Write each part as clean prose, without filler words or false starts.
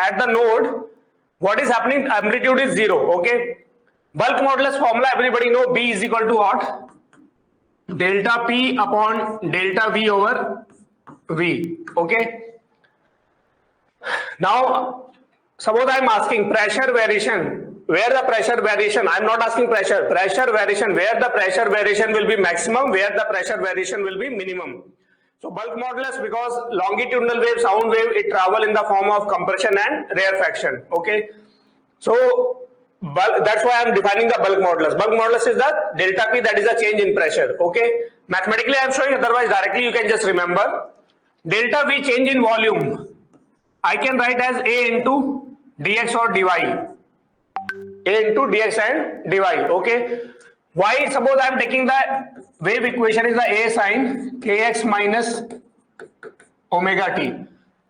at the node, what is happening? Amplitude is 0. Okay. Bulk modulus formula, everybody know B is equal to what? Delta P upon delta V over V. Okay. Now, suppose I am asking pressure variation. Where the pressure variation? I am not asking pressure. Pressure variation. Where the pressure variation will be maximum? Where the pressure variation will be minimum? So bulk modulus, because longitudinal wave, sound wave, it travel in the form of compression and rarefaction. Okay. So that's why I am defining the bulk modulus. Bulk modulus is the delta P, that is a change in pressure. Okay. Mathematically I am showing, otherwise directly you can just remember. Delta V, change in volume, I can write as A into dx or dy. A into dx and dy. Okay. Why? Suppose I am taking the wave equation is the A sine kx minus omega t.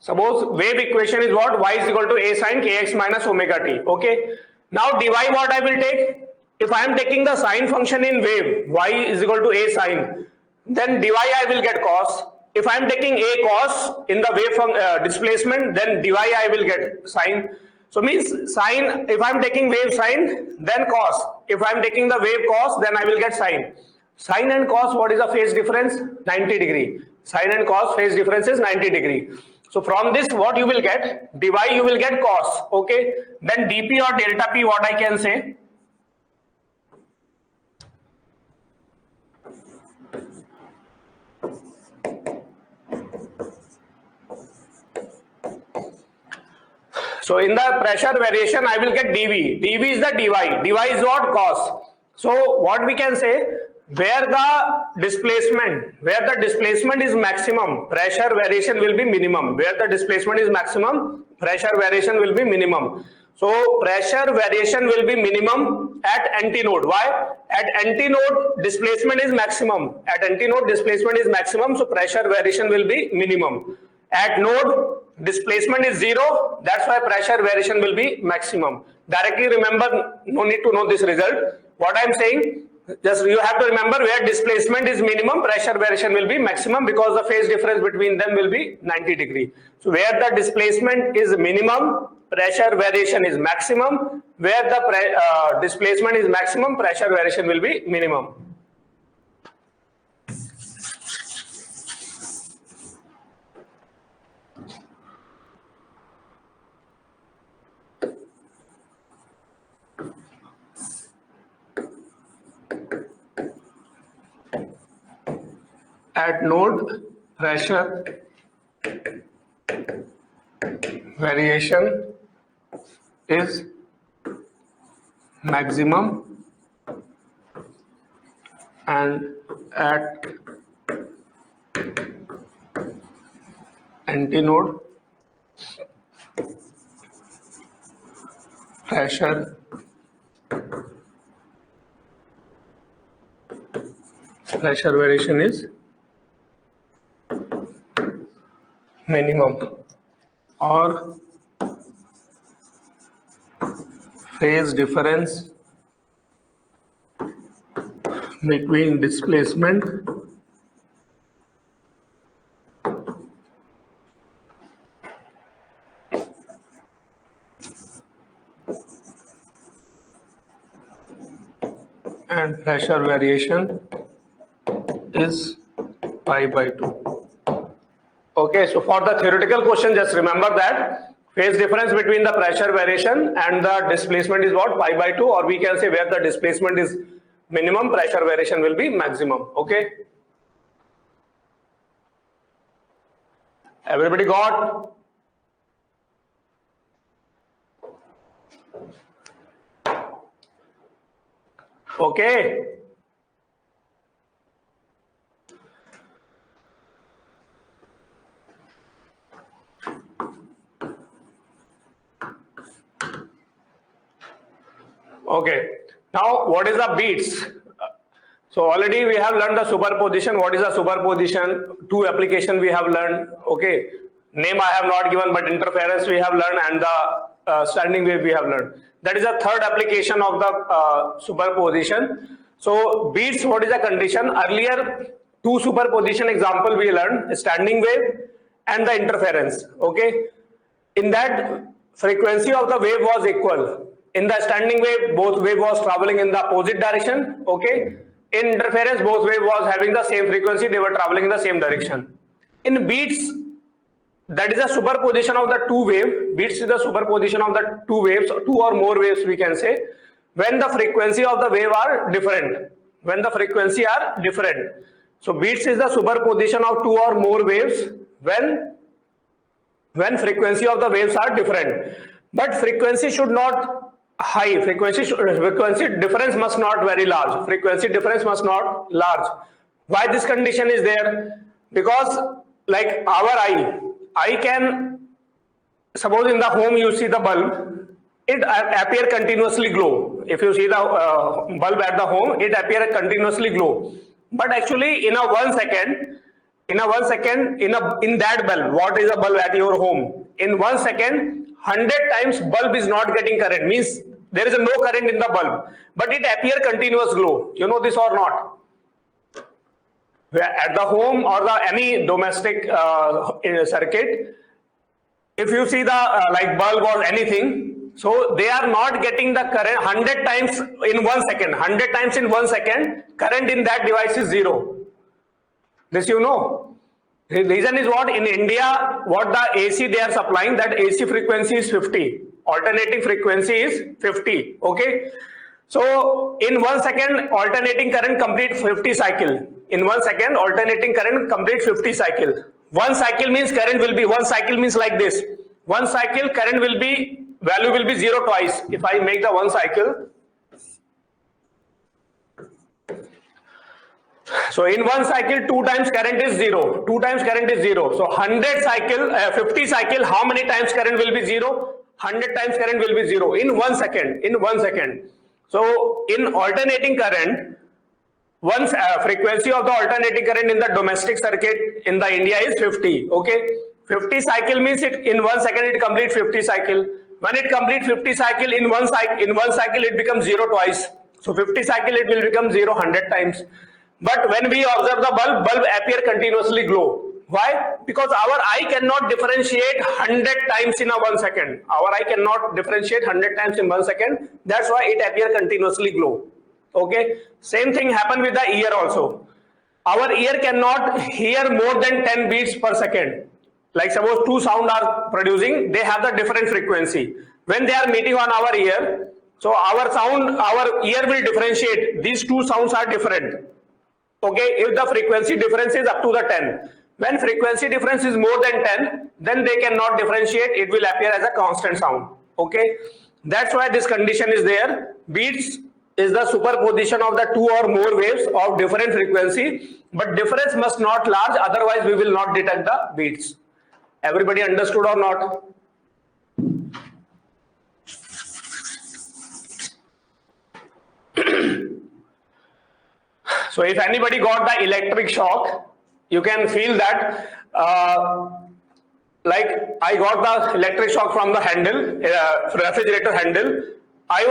Suppose wave equation is what? Y is equal to A sine kx minus omega t. Okay. Now dy, what I will take? If I am taking the sine function in wave, y is equal to A sine, then dy I will get cos. If I am taking A cos in the wave displacement, then dy I will get sine. So means sine, if I am taking wave sine, then cos. If I am taking the wave cos, then I will get sine. Sine and cos, what is the phase difference? 90 degree. Sine and cos phase difference is 90 degree. So from this, what you will get? Dy you will get cos. Okay. Then dp or delta p, what I can say? So in the pressure variation, I will get dV. dV is the dy. dy is what? Cos. So what we can say? Where the displacement is maximum, pressure variation will be minimum. Where the displacement is maximum, pressure variation will be minimum. So pressure variation will be minimum at antinode. Why? At antinode displacement is maximum. At antinode displacement is maximum, so pressure variation will be minimum. At node displacement is 0, that's why pressure variation will be maximum. Directly remember, no need to know this result. What I am saying, just you have to remember where displacement is minimum, pressure variation will be maximum, because the phase difference between them will be 90 degree. So where the displacement is minimum, pressure variation is maximum. Where the displacement is maximum, pressure variation will be minimum. At node, pressure variation is maximum, and at antinode, pressure variation is minimum, or phase difference between displacement and pressure variation is pi by 2. Okay, so for the theoretical question, just remember that phase difference between the pressure variation and the displacement is what? Pi by 2, or we can say where the displacement is minimum, pressure variation will be maximum. Okay, everybody got? Okay. Okay, now what is the beats? So already we have learned the superposition. What is a superposition? Two application we have learned. Okay, name I have not given, but interference we have learned, and the standing wave we have learned. That is a third application of the superposition. So beats, what is the condition? Earlier two superposition example we learned, standing wave and the interference. Okay, in that frequency of the wave was equal. In the standing wave, both wave was traveling in the opposite direction. Okay. In interference, both wave was having the same frequency. They were traveling in the same direction. In beats, that is a superposition of the two waves. Beats is the superposition of the two waves, two or more waves we can say, when the frequency of the wave are different. When the frequency are different. So beats is the superposition of two or more waves when frequency of the waves are different. But frequency should not high. Frequency difference must not very large. Frequency difference must not large. Why this condition is there? Because like our eye can, suppose in the home you see the bulb, it appear continuously glow. If you see the bulb at the home, it appear continuously glow. But actually in a 1 second, in that bulb, what is a bulb at your home? In 1 second, 100 times bulb is not getting current, means there is no current in the bulb, but it appear continuous glow. You know this or not? At the home or the any domestic circuit, if you see the like bulb or anything, so they are not getting the current 100 times in 1 second. 100 times in 1 second, current in that device is zero. This you know. The reason is what? In India, what the AC they are supplying, that AC frequency is 50. Alternating frequency is 50. Okay. So in 1 second, alternating current complete 50 cycle. In 1 second, alternating current complete 50 cycle. 1 cycle means current will be, 1 cycle means like this. 1 cycle current will be, value will be zero twice. If I make the 1 cycle. So in 1 cycle, 2 times current is zero. 2 times current is zero. So 100 cycle, 50 cycle, how many times current will be zero? 100 times current will be zero in 1 second. In 1 second. So in alternating current, once frequency of the alternating current in the domestic circuit in the India is 50. Okay. 50 cycle means it in 1 second it completes 50 cycle. When it completes 50 cycle in one cycle it becomes zero twice. So 50 cycle it will become 0 100 times. But when we observe the bulb appear continuously glow. Why? Because our eye cannot differentiate 100 times in a 1 second. Our eye cannot differentiate 100 times in 1 second. That's why it appear continuously glow. Okay. Same thing happen with the ear also. Our ear cannot hear more than 10 beats per second. Like suppose two sound are producing, they have the different frequency. When they are meeting on our ear, so our ear will differentiate. These two sounds are different. Okay, if the frequency difference is up to the 10. When frequency difference is more than 10, then they cannot differentiate. It will appear as a constant sound. Okay, that's why this condition is there. Beats is the superposition of the two or more waves of different frequency, but difference must not large, otherwise we will not detect the beats. Everybody understood or not? So if anybody got the electric shock, you can feel that like I got the electric shock from the handle, refrigerator handle. I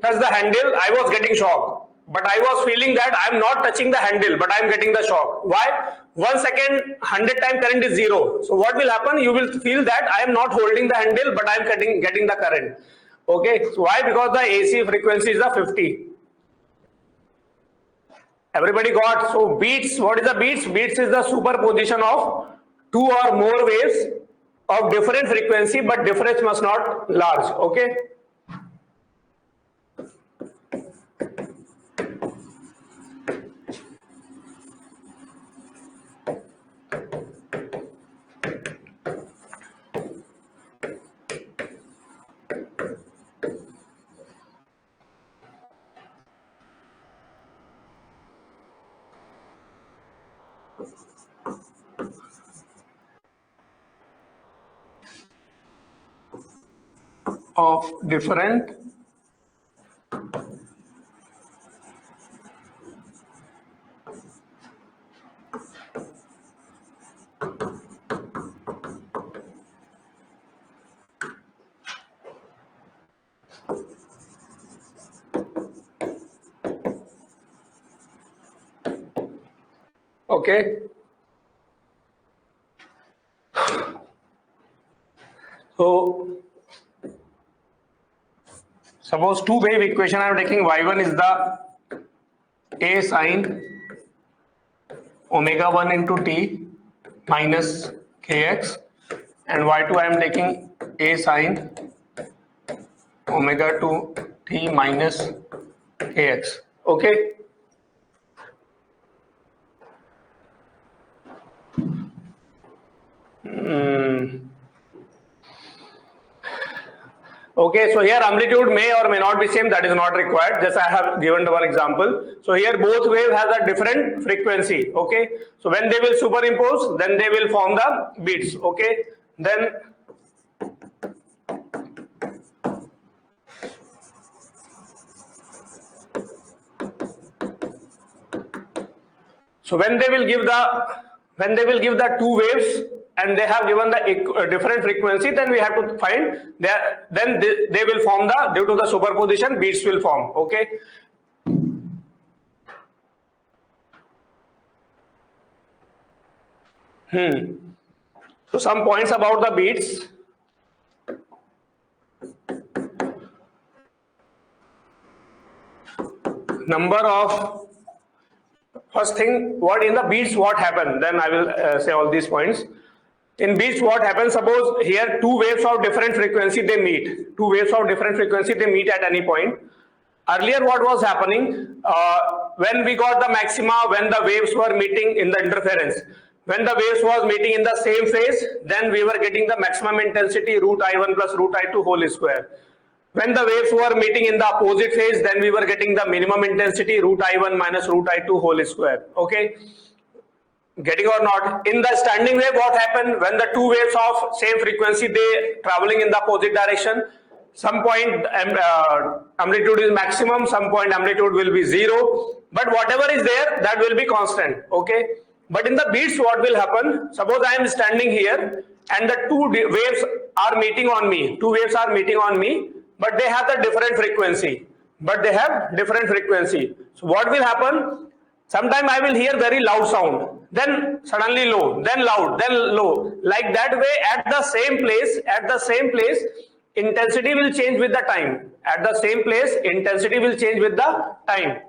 touched the handle, I was getting shock. But I was feeling that I am not touching the handle, but I am getting the shock. Why? 1 second, 100 time current is zero. So what will happen? You will feel that I am not holding the handle, but I am getting the current. Okay. So why? Because the AC frequency is the 50. Everybody got? So beats, what is the beats? Beats is the superposition of two or more waves of different frequency, but difference must not large. Okay. Of different okay. So Suppose two wave equation I am taking. Y1 is the A sine omega 1 into t minus kx, and y2 I am taking A sine omega 2 t minus kx. Okay. Okay, so here amplitude may or may not be same, that is not required, just I have given one example. So here both wave has a different frequency. Okay, so when they will superimpose, then they will form the beats. Okay, then so when they will give the two waves and they have given the different frequency, then we have to find that, then they will form the, due to the superposition, beats will form. Okay. So some points about the beats. Number of, first thing, what in the beats what happened, then I will say all these points. In beats what happens, suppose here two waves of different frequency they meet. Two waves of different frequency they meet at any point. Earlier what was happening, when we got the maxima, when the waves were meeting in the interference, when the waves was meeting in the same phase, then we were getting the maximum intensity root I1 plus root I2 whole square. When the waves were meeting in the opposite phase, then we were getting the minimum intensity root I1 minus root I2 whole square. Okay. Getting or not? In the standing wave, what happened when the two waves of same frequency they traveling in the opposite direction? Some point amplitude is maximum, some point amplitude will be zero, but whatever is there that will be constant. Okay. But in the beats, what will happen? Suppose I am standing here and the two waves are meeting on me. Two waves are meeting on me, but they have the different frequency. So what will happen? Sometime I will hear very loud sound, then suddenly low, then loud, then low. Like that way, at the same place, intensity will change with the time. At the same place, intensity will change with the time.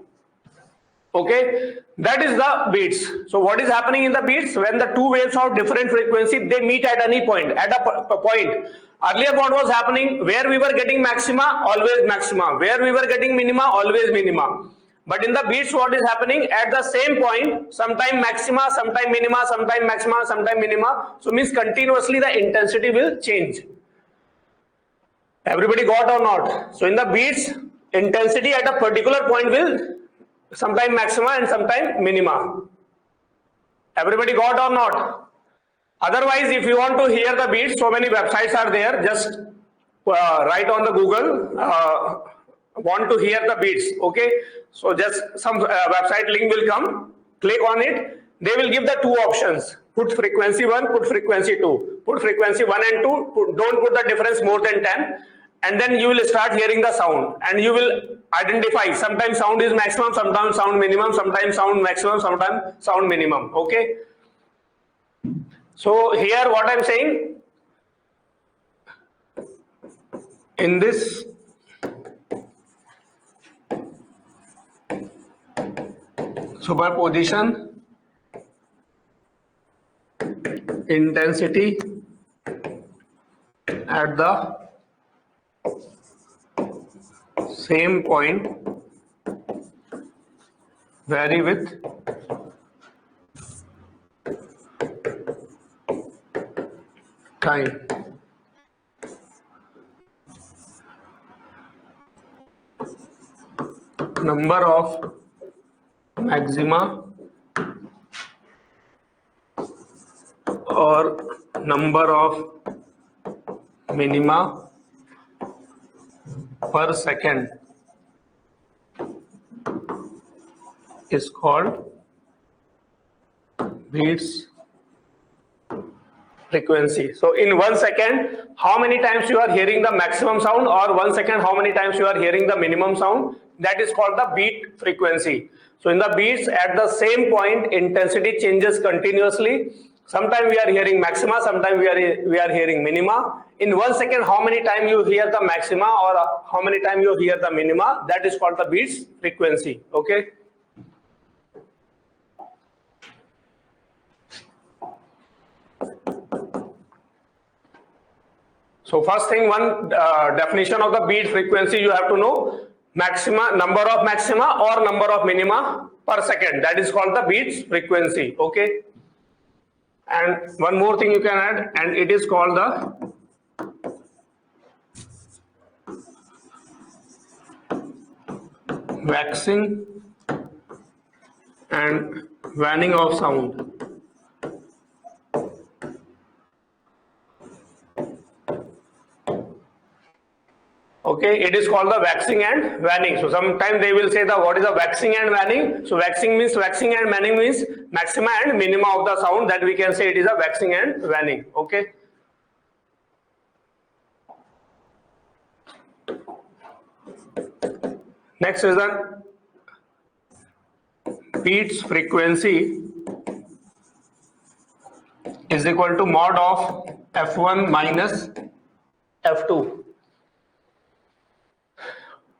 Okay, that is the beats. So what is happening in the beats? When the two waves of different frequency, they meet at any point, at a point. Earlier what was happening? Where we were getting maxima, always maxima. Where we were getting minima, always minima. But in the beats, what is happening? At the same point, sometime maxima, sometime minima, sometime maxima, sometime minima. So means continuously the intensity will change. Everybody got or not? So in the beats, intensity at a particular point will sometime maxima and sometime minima. Everybody got or not? Otherwise, if you want to hear the beats, so many websites are there. Just write on the Google, want to hear the beats. Okay. So just some website link will come. Click on it. They will give the two options. Put frequency 1, put frequency 2. Put frequency 1 and 2. Don't put the difference more than 10. And then you will start hearing the sound. And you will identify. Sometimes sound is maximum, sometimes sound minimum, sometimes sound maximum, sometimes sound minimum. Okay. So here what I am saying, in this superposition, intensity at the same point vary with time. Number of maxima or number of minima per second is called beats frequency. So in 1 second, how many times you are hearing the maximum sound, or 1 second, how many times you are hearing the minimum sound, that is called the beat frequency. So in the beats, at the same point, intensity changes continuously. Sometime we are hearing maxima, sometime we are hearing minima. In 1 second, how many time you hear the maxima or how many time you hear the minima, that is called the beats frequency. Okay. So first thing, one definition of the beat frequency you have to know: maxima, number of maxima or number of minima per second. That is called the beats frequency. Okay. And one more thing you can add, and it is called the waxing and waning of sound. Okay, it is called the waxing and waning. So sometimes they will say the what is the waxing and waning. So waxing and waning means maxima and minima of the sound, that we can say it is a waxing and waning. Okay. Next is the beats frequency is equal to mod of F1 minus F2.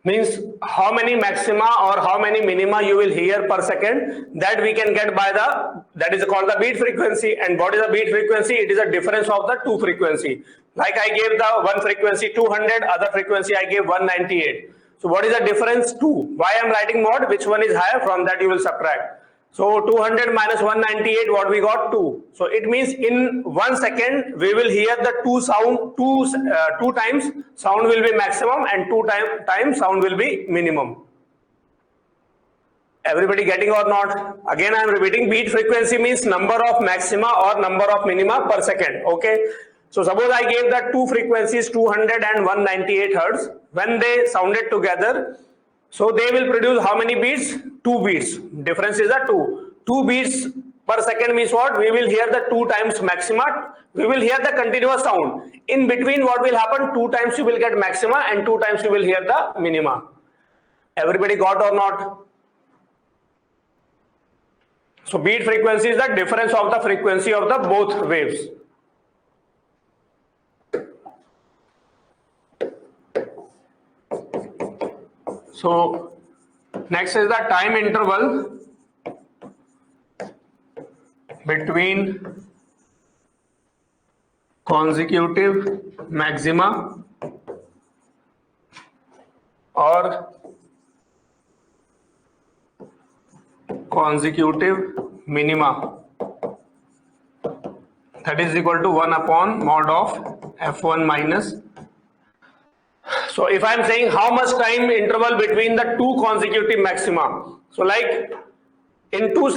Means how many maxima or how many minima you will hear per second, that we can get by the, that is called the beat frequency. And what is the beat frequency? It is a difference of the two frequency. Like I gave the one frequency 200, other frequency I gave 198. So what is the difference? 2. Why I am writing mod? Which one is higher? From that you will subtract. So 200 minus 198, what we got? 2. So it means in 1 second we will hear the two times sound will be maximum and two times sound will be minimum. Everybody getting or not? Again I am repeating, beat frequency means number of maxima or number of minima per second. Okay. So suppose I gave the two frequencies 200 and 198 hertz. When they sounded together, so they will produce how many beats? 2 beats. Difference is a 2. 2 beats per second means what? We will hear the 2 times maxima. We will hear the continuous sound. In between what will happen? 2 times you will get maxima and 2 times you will hear the minima. Everybody got or not? So beat frequency is the difference of the frequency of the both waves. So next is the time interval between consecutive maxima or consecutive minima, that is equal to 1 upon mod of F1 minus. So if I am saying how much time interval between the two consecutive maxima, so like in 1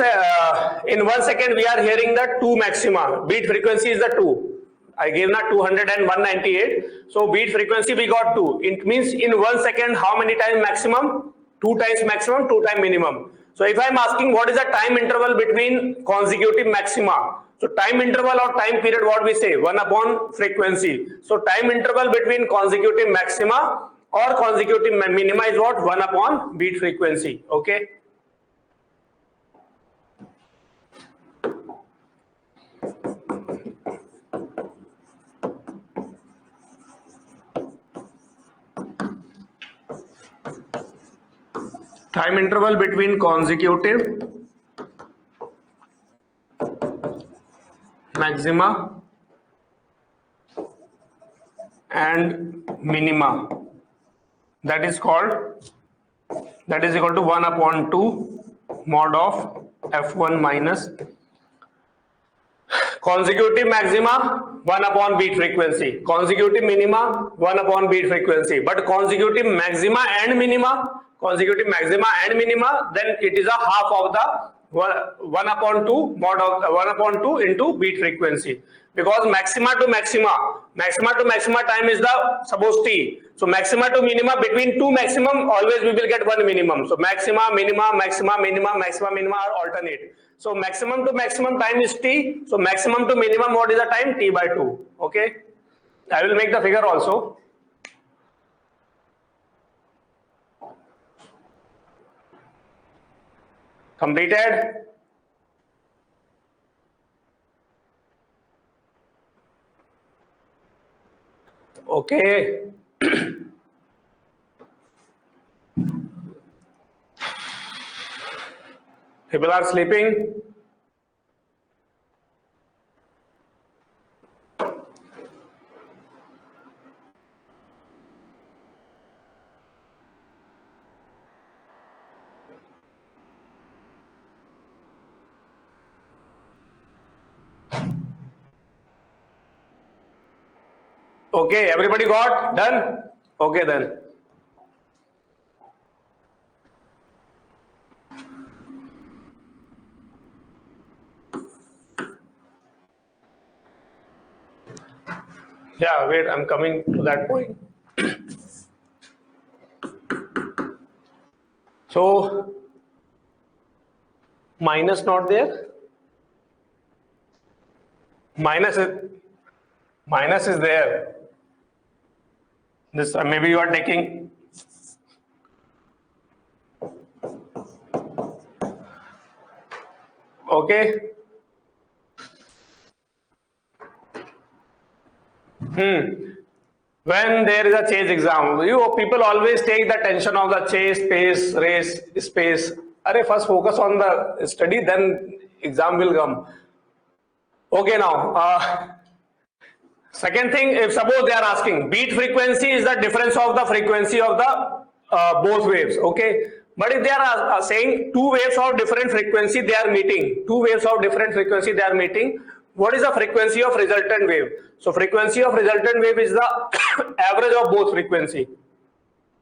second we are hearing the 2 maxima, beat frequency is the 2. I gave not 200 and 198, so beat frequency we got 2. It means in 1 second how many times maximum? 2 times maximum, 2 times minimum. So if I am asking what is the time interval between consecutive maxima, so time interval or time period, what we say? 1 upon frequency. So time interval between consecutive maxima or consecutive minima is what? 1 upon beat frequency. Okay. Time interval between consecutive maxima and minima, that is equal to 1 upon 2 mod of F1 minus consecutive maxima 1 upon beat frequency, consecutive minima 1 upon beat frequency, but consecutive maxima and minima, then it is a half of the 1 upon 2 mod of 1 upon 2 into beat frequency, because maxima to maxima time is the suppose t. So maxima to minima, between two maximum always we will get one minimum. So maxima, minima, maxima, minima, maxima, minima are alternate. So maximum to maximum time is t. So maximum to minimum, what is the time? T by 2. Okay. I will make the figure also. Completed. Okay. People are sleeping. Okay, everybody got done? Okay then. Yeah, wait, I'm coming to that point. So, minus not there? Minus is there. This maybe you are taking. Okay. When there is a chase exam, you people always take the tension of the chase, space, race, space. Arey, first focus on the study, then exam will come. Okay, now. Second thing, if suppose they are asking, beat frequency is the difference of the frequency of the both waves. Okay. But if they are saying two waves of different frequency they are meeting, what is the frequency of resultant wave? So frequency of resultant wave is the average of both frequency.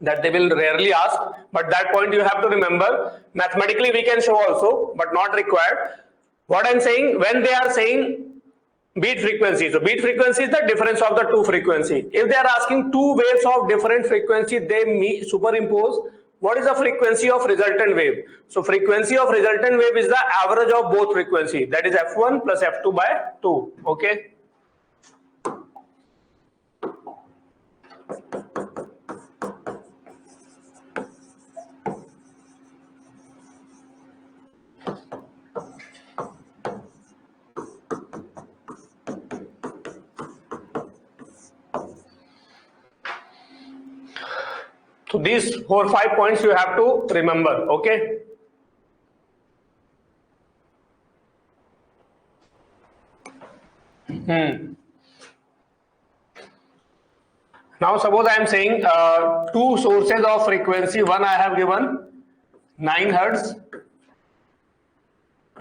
That they will rarely ask, but that point you have to remember. Mathematically we can show also, but not required. What I'm saying, when they are saying beat frequency, so beat frequency is the difference of the two frequency. If they are asking two waves of different frequency, they superimpose. What is the frequency of resultant wave? So frequency of resultant wave is the average of both frequency, that is f1 plus f2 by 2. Okay. So these 4 or 5 points you have to remember. Okay. Now suppose I am saying two sources of frequency. One I have given 9 Hertz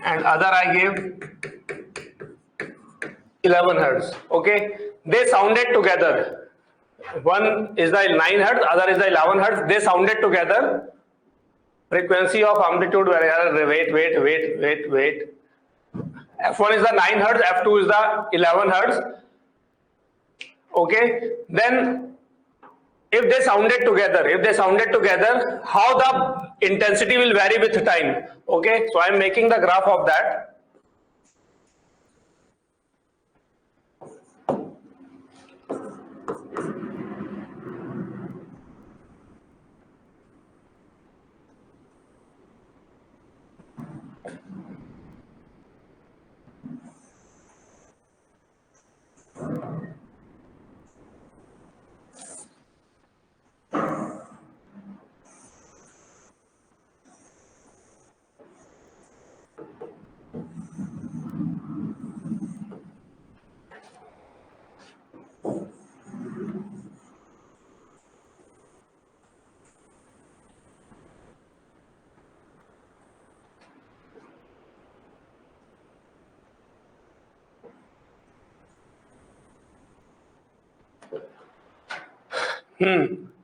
and other I gave 11 Hertz. Okay. They sounded together. One is the 9 Hertz, other is the 11 Hertz. They sounded together. Frequency of amplitude variable. Wait. F1 is the 9 Hertz, F2 is the 11 Hertz. Okay. Then, if they sounded together, how the intensity will vary with time? Okay. So I am making the graph of that.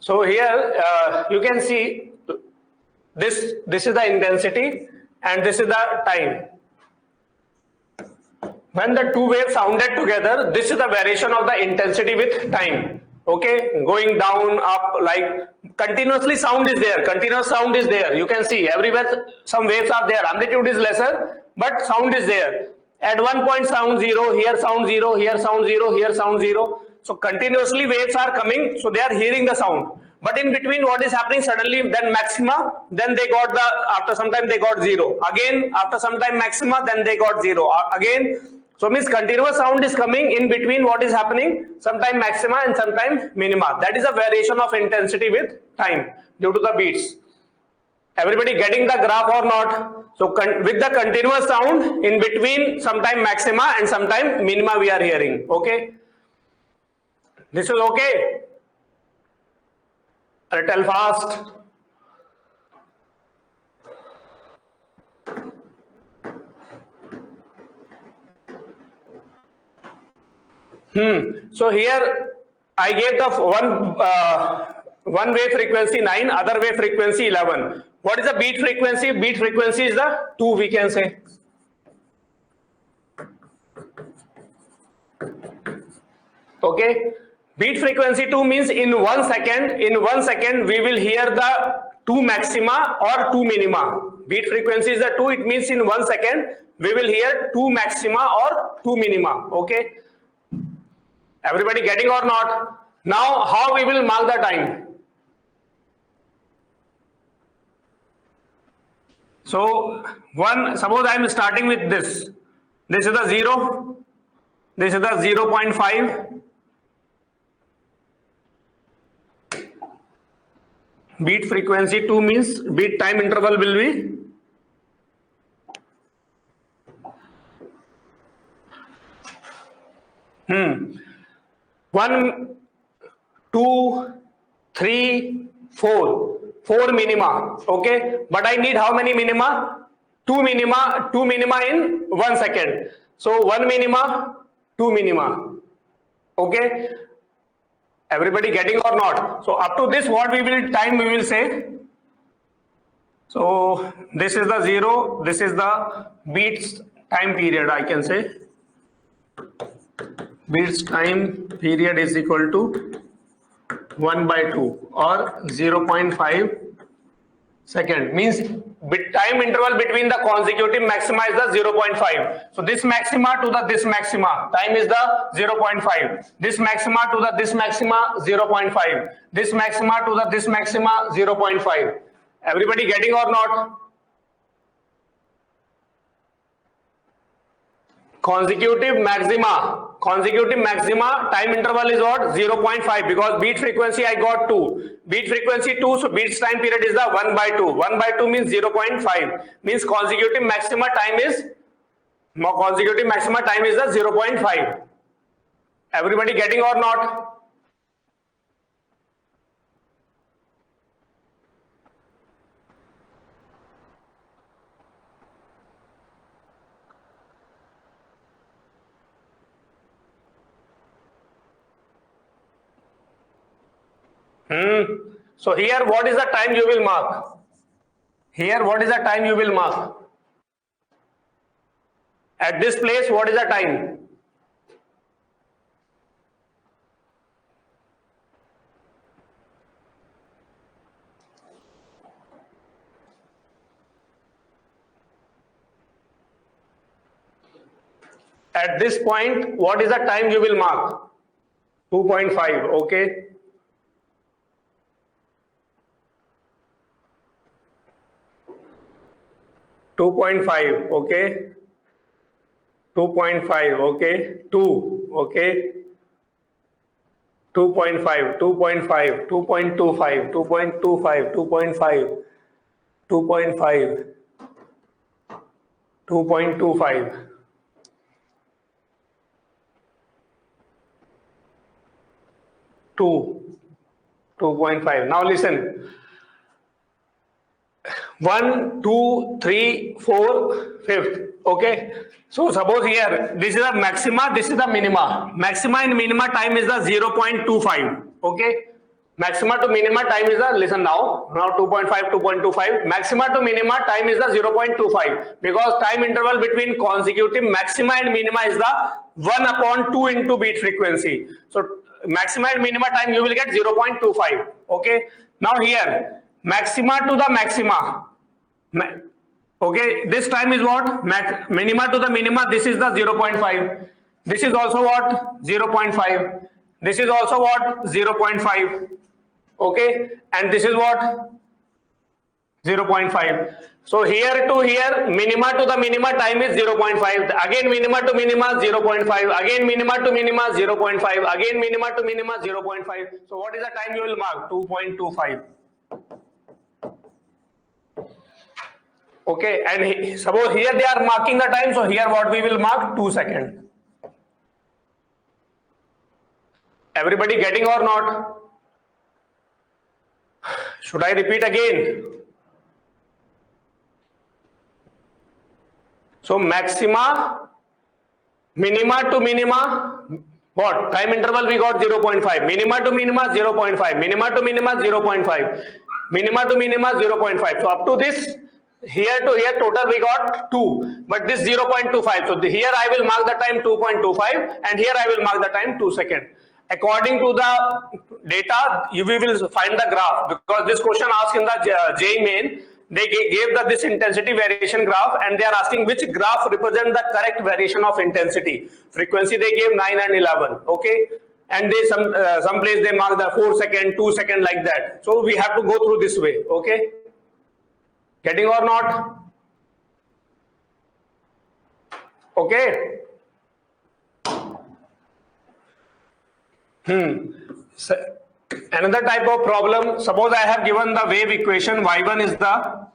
So here you can see this is the intensity and this is the time. When the two waves sounded together, this is the variation of the intensity with time. Okay, going down, up, like continuously sound is there. Continuous sound is there. You can see everywhere some waves are there. Amplitude is lesser, but sound is there. At one point sound 0, here sound 0, here sound 0, here sound 0. So continuously waves are coming, so they are hearing the sound. But in between, what is happening suddenly? Then maxima, then they got after some time they got 0. Again, after some time maxima, then they got 0. Again, So means continuous sound is coming in between what is happening, sometime maxima and sometime minima. That is a variation of intensity with time due to the beats. Everybody getting the graph or not? So with the continuous sound, in between sometime maxima and sometime minima we are hearing. Okay. This is okay. A little fast. So here I gave the one wave frequency 9, other wave frequency 11. What is the beat frequency? Beat frequency is the 2, we can say. Okay. Beat frequency 2 means in 1 second we will hear the 2 maxima or 2 minima. Beat frequency is the 2, it means in 1 second we will hear 2 maxima or 2 minima. Okay. Everybody getting or not? Now how we will mark the time? So suppose I am starting with this. This is the 0. This is the 0.5. Beat frequency 2 means beat time interval will be 1, 2, 3, 4. 4 minima. Okay, but I need how many minima? 2 minima. 2 minima in 1 second. So 1 minima, 2 minima. Okay. Everybody getting or not? So up to this, what we will say. So this is the 0. This is the beats time period. I can say beats time period is equal to 1/2 or 0.5 second. Means time interval between the consecutive maxima is the 0.5. So this maxima to the this maxima time is the 0.5. This maxima to the this maxima 0.5. This maxima to the this maxima 0.5. Everybody getting or not? Consecutive maxima time interval is what? 0.5, because beat frequency I got 2. Beat frequency 2, so beats time period is the 1/2. 1/2 means 0.5. Means consecutive maxima time is the 0.5. Everybody getting or not? So here what is the time you will mark? Here what is the time you will mark? At this place what is the time? At this point what is the time you will mark? 2.5. Okay. 2.5, okay. 2.5, okay. 2, okay. 2.5, 2.5, 2.25, 2.25, 2.5, 2.5, 2.25. 2.5. Now listen. 1, 2, 3, 4, 5th. Okay. So suppose here this is the maxima, this is the minima. Maxima and minima time is the 0.25. Okay. Maxima to minima time is the, listen now 2.5, 2.25. Maxima to minima time is the 0.25, because time interval between consecutive maxima and minima is the 1/2 into beat frequency. So maxima and minima time you will get 0.25. Okay. Now here maxima to the maxima. Okay, this time is what? Minima to the minima, this is the 0.5. This is also what? 0.5. This is also what? 0.5. Okay, and this is what? 0.5. So here to here, minima to the minima time is 0.5. Again minima to minima 0.5. Again minima to minima 0.5. Again minima to minima 0.5. So what is the time you will mark? 2.25. Okay, and suppose here they are marking the time. So here what we will mark? 2 seconds. Everybody getting or not? Should I repeat again? So maxima, minima to minima, what? Time interval we got 0.5. Minima to minima 0.5. Minima to minima 0.5. Minima to minima 0.5. So up to this, here to here total we got 2. But this 0.25. So here I will mark the time 2.25 and here I will mark the time 2 seconds. According to the data, we will find the graph, because this question asked in the JEE main. They gave this intensity variation graph and they are asking which graph represent the correct variation of intensity. Frequency they gave 9 and 11. Okay, and they some place they mark the 4 second, 2 second like that. So we have to go through this way. Okay, getting or not? Okay. So, another type of problem, suppose I have given the wave equation, y1 is the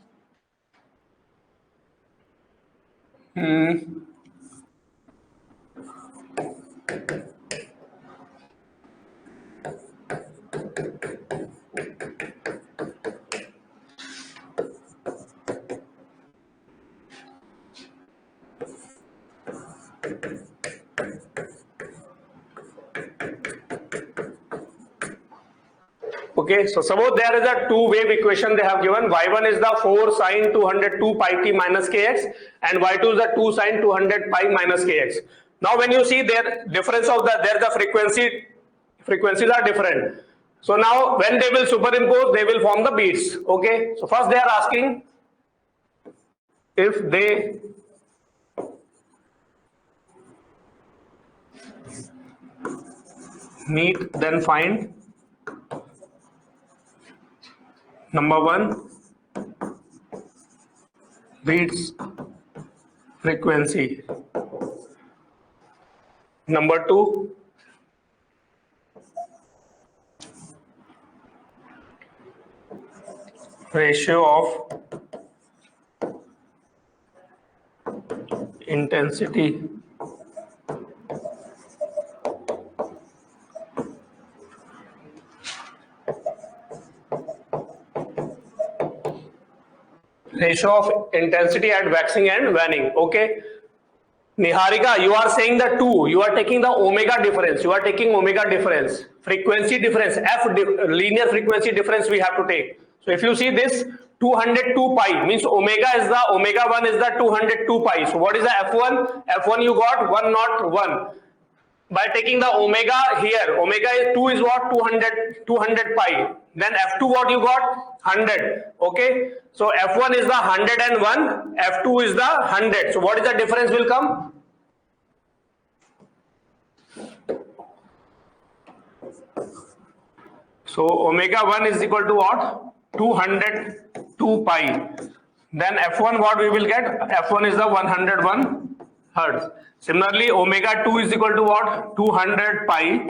okay, so suppose there is a two wave equation they have given. Y1 is the 4 sine 202 pi t minus kx and y2 is the 2 sine 200 pi minus kx. Now when you see their difference of the frequencies are different. So now when they will superimpose, they will form the beats. Okay, so first they are asking if they meet, then find number 1 beats frequency, number 2 ratio of intensity at waxing and waning. Okay, Niharika, you are saying the 2, you are taking the omega difference, frequency difference, linear frequency difference we have to take. So if you see this 202 pi means omega 1 is the 202 pi. So what is the F1? F1 you got 101. By taking the omega here, omega is 2 is what? 200 pi. Then F2 what you got? 100. Okay. So F1 is the 101, F2 is the 100. So what is the difference will come? So omega 1 is equal to what? 202 pi. Then F1 what we will get? F1 is the 101 hertz. Similarly, omega 2 is equal to what? 200 pi.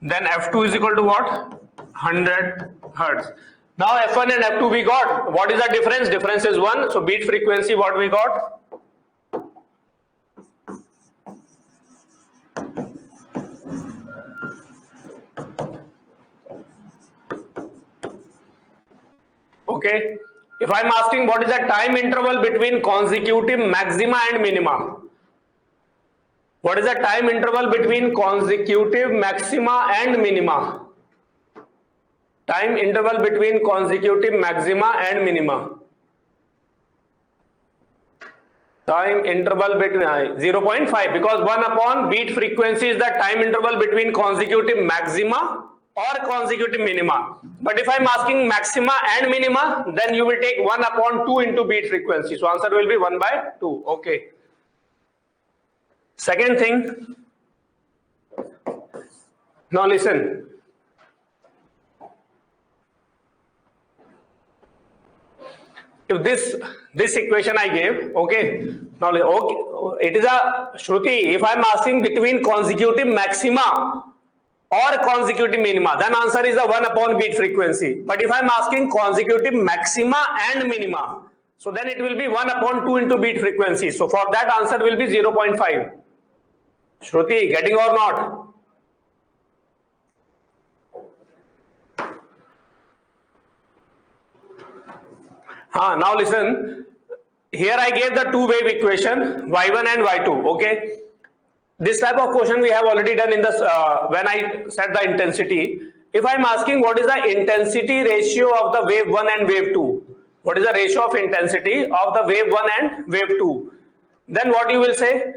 Then F2 is equal to what? 100 hertz. Now F1 and F2 we got. What is the difference? Difference is 1. So beat frequency what we got? Okay. If I am asking what is the time interval between consecutive maxima and minima? What is the time interval between consecutive maxima and minima? Time interval between consecutive maxima and minima. Time interval between 0.5, because 1 upon beat frequency is the time interval between consecutive maxima or consecutive minima. But if I am asking maxima and minima, then you will take 1 upon 2 into beat frequency. So answer will be 1 by 2. Okay. Second thing, now listen. if this equation I gave, okay, now okay, it is a Shruti. If I am asking between consecutive maxima or consecutive minima, then answer is a 1 upon beat frequency. But if I am asking consecutive maxima and minima, so then it will be 1 upon 2 into beat frequency. So for that answer will be 0.5. Shruti, getting or not? Now listen, here I gave the two wave equation y1 and y2, okay. This type of question we have already done in the when I set the intensity. If I am asking what is the intensity ratio of the wave 1 and wave 2, what is the ratio of intensity of the wave 1 and wave 2, then what you will say,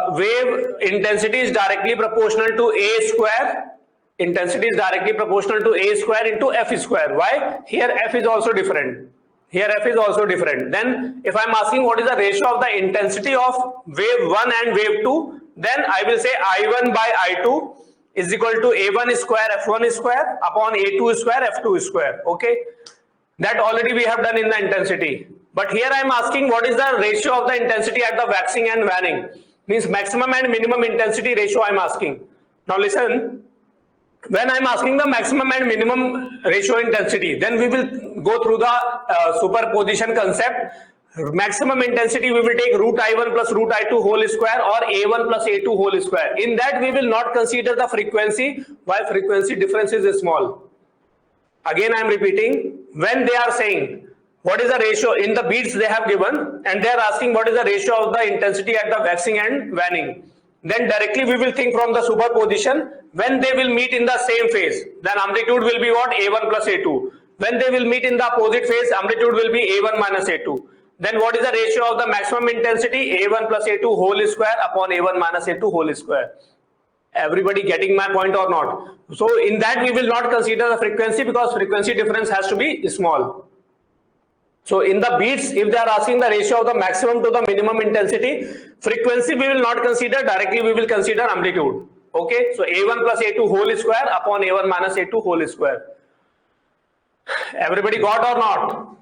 wave intensity is directly proportional to a square. Intensity is directly proportional to a square into f square. Why? Here f is also different. Here f is also different. Then if I am asking what is the ratio of the intensity of wave 1 and wave 2, then I will say I1 by I2 is equal to A1 square F1 square upon A2 square F2 square. Okay, that already we have done in the intensity. But here I am asking what is the ratio of the intensity at the waxing and waning. Means maximum and minimum intensity ratio I am asking. Now listen, when I am asking the maximum and minimum ratio intensity, then we will go through the superposition concept. Maximum intensity we will take root I1 plus root I2 whole square or A1 plus A2 whole square. In that we will not consider the frequency, while frequency difference is small. Again I am repeating, when they are saying what is the ratio in the beats they have given and they are asking what is the ratio of the intensity at the waxing and waning, then directly we will think from the superposition. When they will meet in the same phase, then amplitude will be what? A1 plus A2. When they will meet in the opposite phase, amplitude will be A1 minus A2. Then what is the ratio of the maximum intensity? A1 plus A2 whole square upon A1 minus A2 whole square. Everybody getting my point or not? So in that we will not consider the frequency because frequency difference has to be small. So in the beats, if they are asking the ratio of the maximum to the minimum intensity, frequency we will not consider, directly we will consider amplitude. Okay, so A1 plus A2 whole square upon A1 minus A2 whole square. Everybody got or not?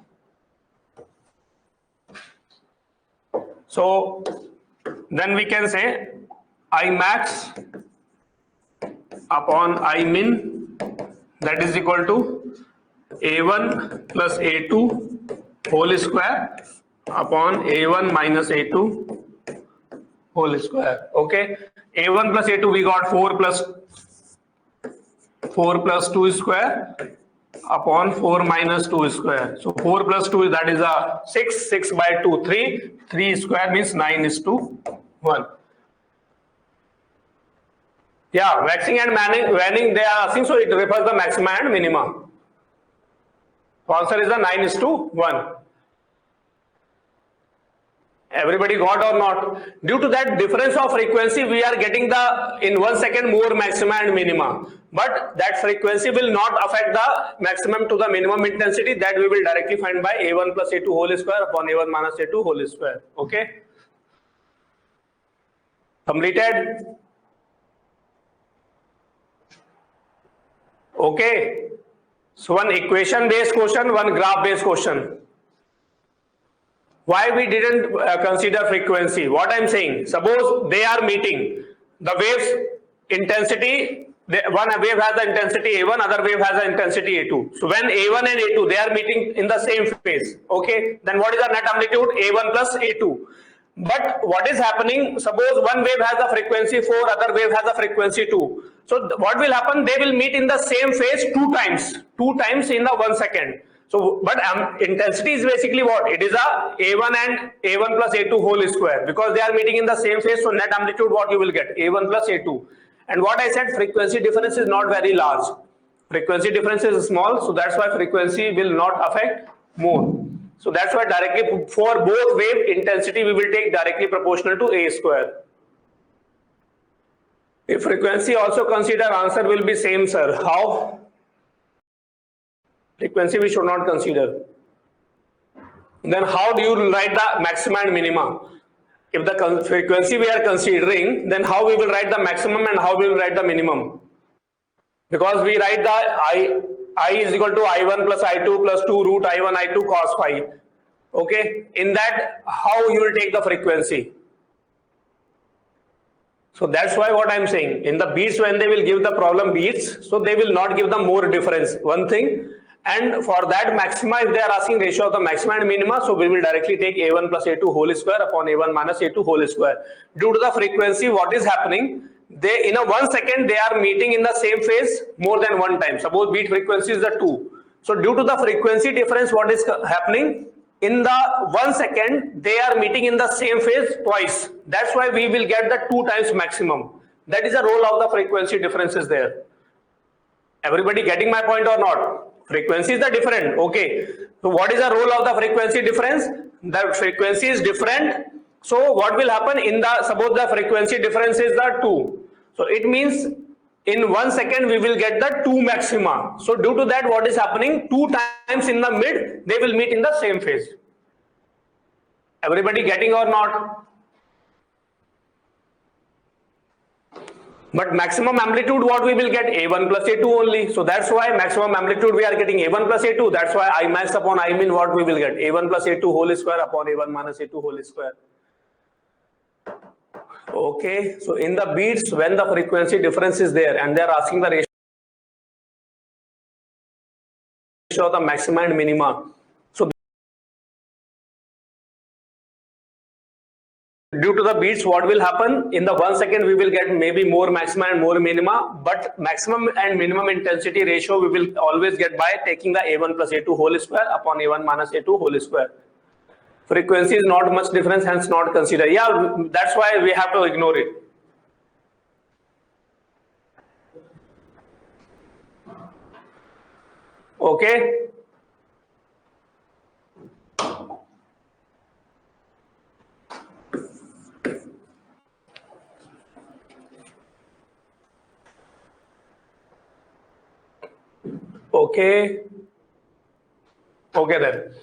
So then we can say I max upon I min, that is equal to A1 plus A2 whole square upon A1 minus A2 whole square. Okay, A1 plus A2 we got 4 plus 2 square upon 4 minus 2 square. So 4 plus 2 that is a 6 by 2 3 square means 9:1. Yeah, waxing and waning they are asking, so it refers the maxima and minima. So answer is a 9:1. Everybody got or not? Due to that difference of frequency, we are getting the in 1 second more maxima and minima. But that frequency will not affect the maximum to the minimum intensity. That we will directly find by A1 plus A2 whole square upon A1 minus A2 whole square. Okay. Completed? Okay. So one equation based question, one graph based question. Why we didn't consider frequency? What I am saying, suppose they are meeting the waves intensity, one wave has the intensity A1, other wave has the intensity A2. So when A1 and A2 they are meeting in the same phase, okay, then what is the net amplitude? A1 plus A2. But what is happening, suppose one wave has a frequency 4, other wave has a frequency 2. So what will happen? They will meet in the same phase two times in the 1 second. So, but intensity is basically what? It is a A1 and A1 plus A2 whole square because they are meeting in the same phase. So net amplitude what you will get? A1 plus A2. And what I said, frequency difference is not very large. Frequency difference is small. So that's why frequency will not affect more. So that's why directly for both wave intensity we will take directly proportional to A square. If frequency also consider, answer will be same, sir. How? Frequency we should not consider. Then how do you write the maxima and minima? If the frequency we are considering, then how we will write the maximum and how we will write the minimum? Because we write the I is equal to I1 plus I2 plus 2 root I1 I2 cos phi. Okay, in that, how you will take the frequency? So that's why what I'm saying, in the beats, when they will give the problem beats, so they will not give the more difference, one thing. And for that maxima, if they are asking ratio of the maxima and minima, so we will directly take A1 plus A2 whole square upon A1 minus A2 whole square. Due to the frequency, what is happening? They, in a 1 second, they are meeting in the same phase more than one time. Suppose beat frequency is the 2. So due to the frequency difference, what is happening? In the 1 second, they are meeting in the same phase twice. That's why we will get the 2 times maximum. That is the role of the frequency differences there. Everybody getting my point or not? Frequencies are different. Okay. So what is the role of the frequency difference? The frequency is different. So what will happen in the, suppose the frequency difference is the 2. So it means in 1 second we will get the 2 maxima. So due to that, what is happening? 2 times in the mid, they will meet in the same phase. Everybody getting or not? But maximum amplitude, what we will get? A1 plus A2 only. So that's why maximum amplitude we are getting A1 plus A2. That's why I max upon I min, what we will get? A1 plus A2 whole square upon A1 minus A2 whole square. Okay, so in the beats, when the frequency difference is there and they are asking the ratio of the maxima and minima, so due to the beats, what will happen? In the 1 second, we will get maybe more maxima and more minima, but maximum and minimum intensity ratio we will always get by taking the A1 plus A2 whole square upon A1 minus A2 whole square. Frequency is not much difference, hence not considered. Yeah, that's why we have to ignore it. Okay. Okay. Okay then.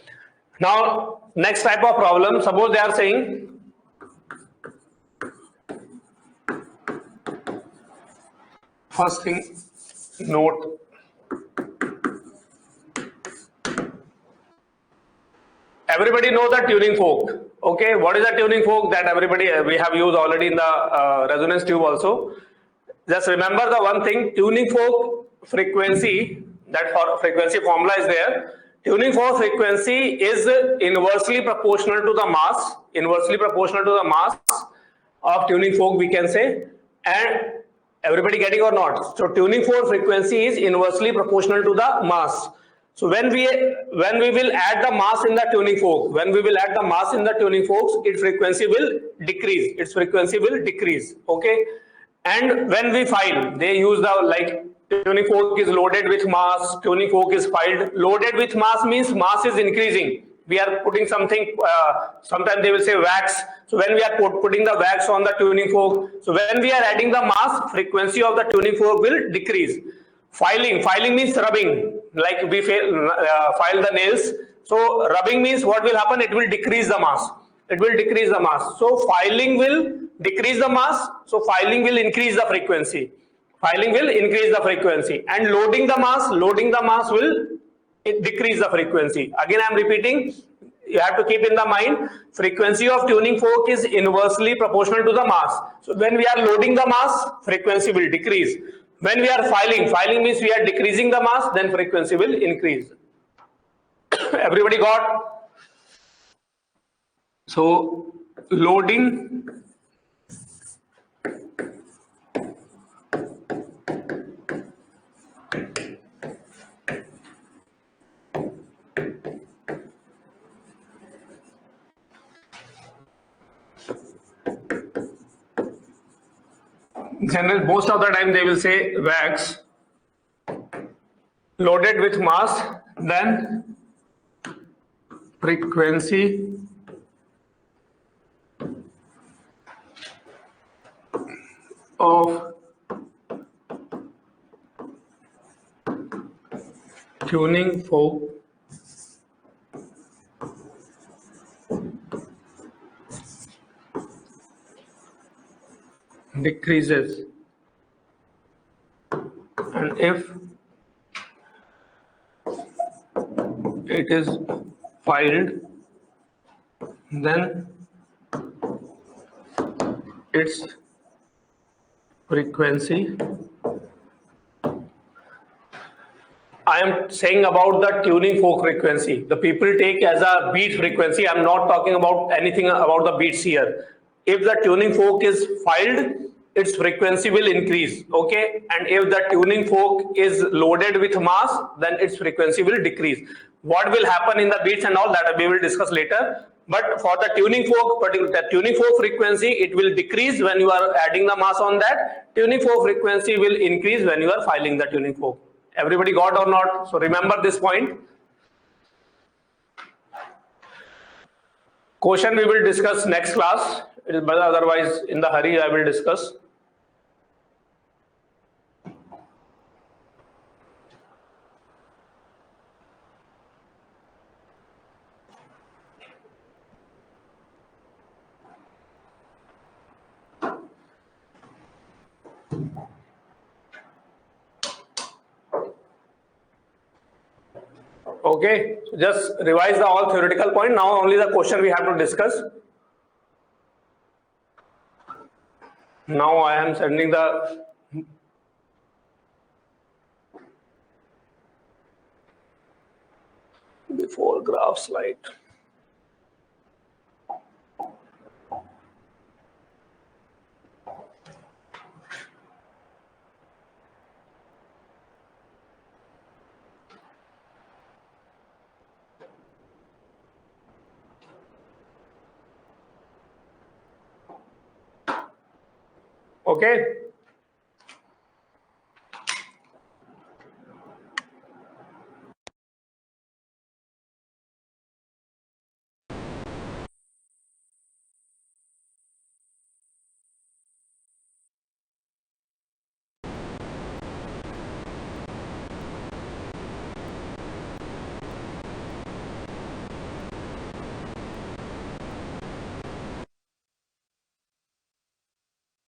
Now, next type of problem, suppose they are saying first thing, note everybody know the tuning fork. Okay, what is the tuning fork? That everybody we have used already in the resonance tube also. Just remember the one thing, tuning fork frequency, that for frequency formula is there. Tuning fork frequency is inversely proportional to the mass, of tuning fork, we can say. And everybody getting or not? So tuning fork frequency is inversely proportional to the mass. So when we will add the mass in the tuning fork, its frequency will decrease. Okay. And when we file, they use the, like, tuning fork is loaded with mass, tuning fork is filed. Loaded with mass means mass is increasing. We are putting something, sometimes they will say wax. So when we are putting the wax on the tuning fork, so when we are adding the mass, frequency of the tuning fork will decrease. Filing means rubbing, like we file the nails. So rubbing means what will happen? It will decrease the mass. So filing will decrease the mass. So filing will increase the frequency. And loading the mass will decrease the frequency. Again, I am repeating. You have to keep in the mind, frequency of tuning fork is inversely proportional to the mass. So when we are loading the mass, frequency will decrease. When we are filing means we are decreasing the mass, then frequency will increase. Everybody got? So loading general, most of the time they will say wax, loaded with mass, then frequency of tuning fork decreases, and if it is filed, then its frequency. I am saying about the tuning fork frequency. The people take as a beat frequency. I'm not talking about anything about the beats here. If the tuning fork is filed, its frequency will increase. Okay. And if the tuning fork is loaded with mass, then its frequency will decrease. What will happen in the beats and all that we will discuss later. But for the tuning fork, particular the tuning fork frequency, it will decrease when you are adding the mass on that. Tuning fork frequency will increase when you are filing the tuning fork. Everybody got or not? So remember this point. Question we will discuss next class. But otherwise, in the hurry, I will discuss. Okay, so just revise the all theoretical point. Now only the question we have to discuss. Now I am sending the before graph slide. Okay.